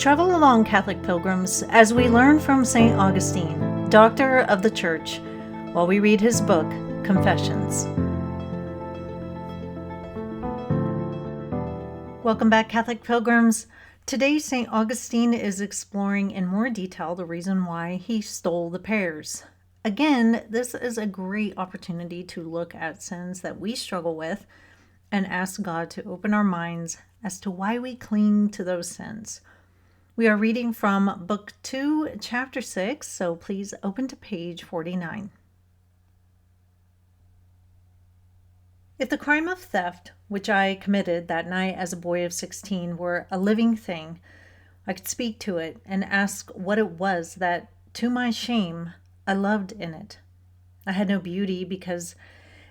Travel along, Catholic pilgrims, as we learn from St. Augustine, Doctor of the Church, while we read his book, Confessions. Welcome back, Catholic pilgrims. Today, St. Augustine is exploring in more detail the reason why he stole the pears. Again, this is a great opportunity to look at sins that we struggle with and ask God to open our minds as to why we cling to those sins. We are reading from Book 2, Chapter 6, so please open to page 49. If the crime of theft, which I committed that night as a boy of 16, were a living thing, I could speak to it and ask what it was that, to my shame, I loved in it. I had no beauty because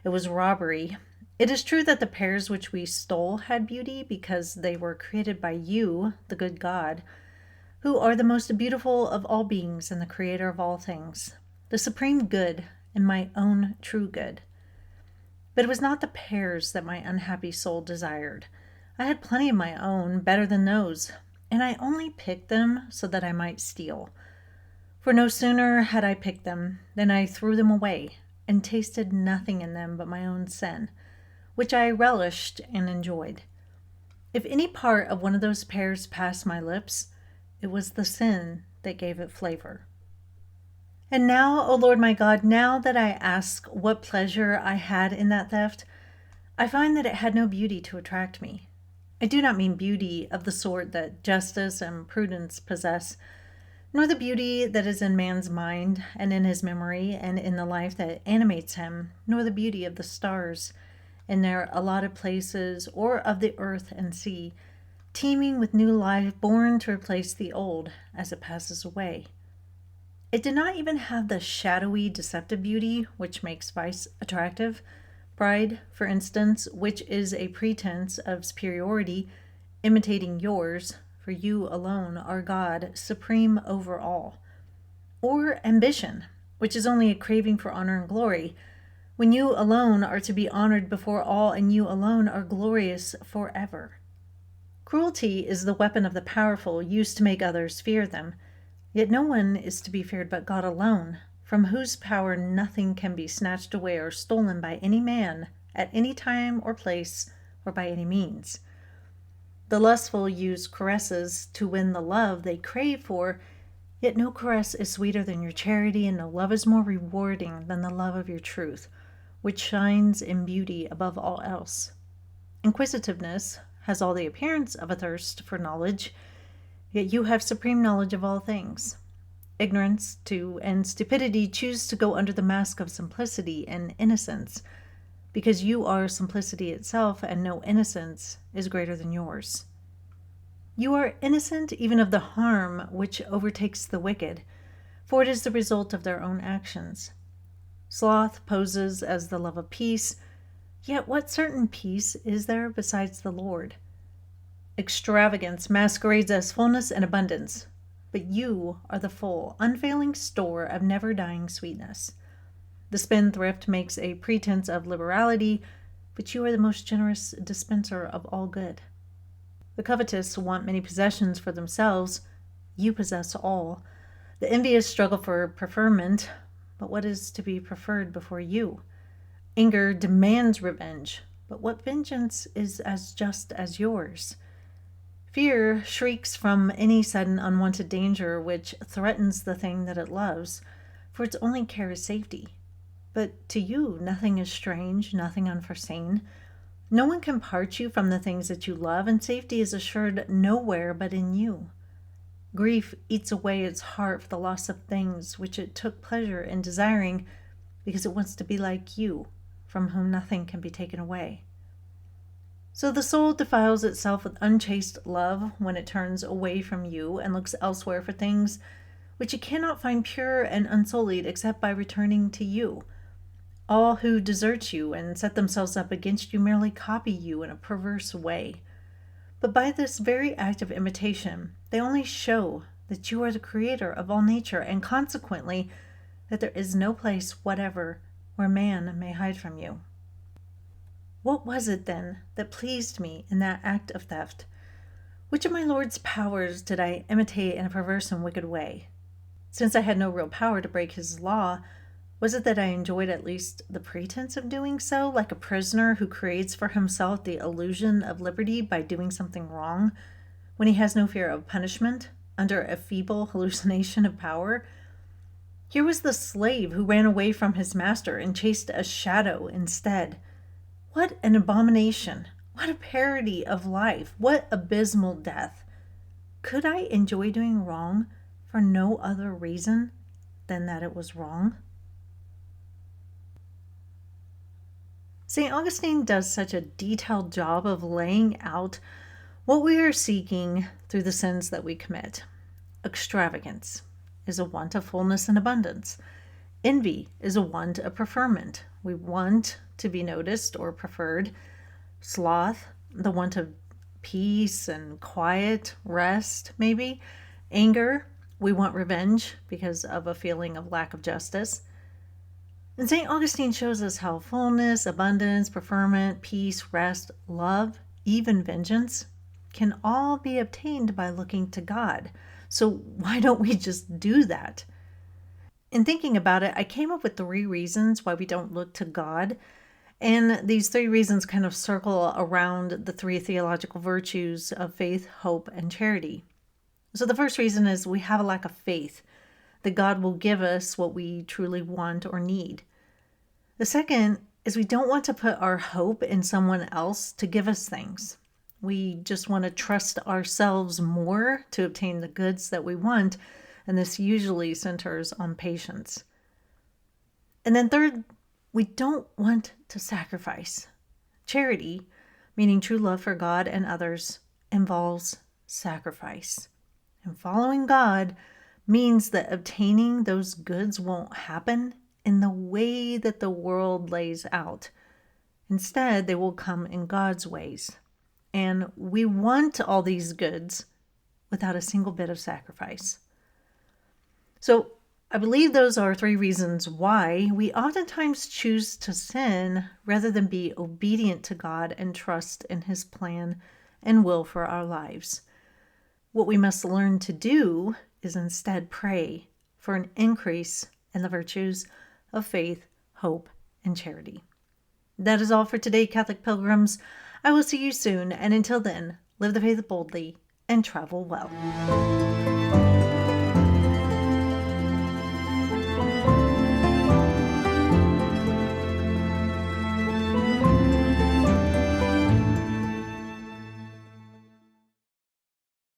it was robbery. It is true that the pears which we stole had beauty because they were created by you, the good God, who are the most beautiful of all beings and the creator of all things, the supreme good and my own true good. But it was not the pears that my unhappy soul desired. I had plenty of my own, better than those, and I only picked them so that I might steal. For no sooner had I picked them than I threw them away, and tasted nothing in them but my own sin, which I relished and enjoyed. If any part of one of those pears passed my lips, it was the sin that gave it flavor. And now, O Lord my God, now that I ask what pleasure I had in that theft, I find that it had no beauty to attract me. I do not mean beauty of the sort that justice and prudence possess, nor the beauty that is in man's mind and in his memory and in the life that animates him, nor the beauty of the stars in their allotted places or of the earth and sea, teeming with new life born to replace the old as it passes away. It did not even have the shadowy, deceptive beauty which makes vice attractive. Pride, for instance, which is a pretense of superiority, imitating yours, for you alone are God, supreme over all. Or ambition, which is only a craving for honor and glory, when you alone are to be honored before all and you alone are glorious forever. Cruelty is the weapon of the powerful, used to make others fear them. Yet no one is to be feared but God alone, from whose power nothing can be snatched away or stolen by any man, at any time or place, or by any means. The lustful use caresses to win the love they crave for, yet no caress is sweeter than your charity, and no love is more rewarding than the love of your truth, which shines in beauty above all else. Inquisitiveness has all the appearance of a thirst for knowledge, yet you have supreme knowledge of all things. Ignorance, too, and stupidity choose to go under the mask of simplicity and innocence, because you are simplicity itself, and no innocence is greater than yours. You are innocent even of the harm which overtakes the wicked, for it is the result of their own actions. Sloth poses as the love of peace, yet what certain peace is there besides the Lord? Extravagance masquerades as fullness and abundance, but you are the full, unfailing store of never-dying sweetness. The spendthrift makes a pretense of liberality, but you are the most generous dispenser of all good. The covetous want many possessions for themselves, you possess all. The envious struggle for preferment, but what is to be preferred before you? Anger demands revenge, but what vengeance is as just as yours? Fear shrieks from any sudden unwanted danger which threatens the thing that it loves, for its only care is safety. But to you nothing is strange, nothing unforeseen. No one can part you from the things that you love, and safety is assured nowhere but in you. Grief eats away its heart for the loss of things which it took pleasure in desiring, because it wants to be like you, from whom nothing can be taken away. So the soul defiles itself with unchaste love when it turns away from you and looks elsewhere for things which it cannot find pure and unsullied except by returning to you. All who desert you and set themselves up against you merely copy you in a perverse way. But by this very act of imitation, they only show that you are the creator of all nature, and consequently that there is no place whatever where man may hide from you. What was it, then, that pleased me in that act of theft? Which of my Lord's powers did I imitate in a perverse and wicked way? Since I had no real power to break his law, was it that I enjoyed at least the pretense of doing so, like a prisoner who creates for himself the illusion of liberty by doing something wrong, when he has no fear of punishment, under a feeble hallucination of power? Here was the slave who ran away from his master and chased a shadow instead. What an abomination! What a parody of life! What abysmal death! Could I enjoy doing wrong for no other reason than that it was wrong? St. Augustine does such a detailed job of laying out what we are seeking through the sins that we commit. Extravagance is a want of fullness and abundance. Envy is a want of preferment. We want to be noticed or preferred. Sloth, the want of peace and quiet, rest, maybe. Anger, we want revenge because of a feeling of lack of justice. And St. Augustine shows us how fullness, abundance, preferment, peace, rest, love, even vengeance can all be obtained by looking to God. So why don't we just do that? In thinking about it, I came up with 3 reasons why we don't look to God. And these 3 reasons kind of circle around the 3 theological virtues of faith, hope, and charity. So the first reason is we have a lack of faith that God will give us what we truly want or need. The second is we don't want to put our hope in someone else to give us things. We just want to trust ourselves more to obtain the goods that we want, and this usually centers on patience. And then third, we don't want to sacrifice. Charity, meaning true love for God and others, involves sacrifice. And following God means that obtaining those goods won't happen in the way that the world lays out. Instead, they will come in God's ways. And we want all these goods without a single bit of sacrifice. So I believe those are 3 reasons why we oftentimes choose to sin rather than be obedient to God and trust in his plan and will for our lives. What we must learn to do is instead pray for an increase in the virtues of faith, hope, and charity. That is all for today, Catholic Pilgrims. I will see you soon, and until then, live the faith boldly and travel well.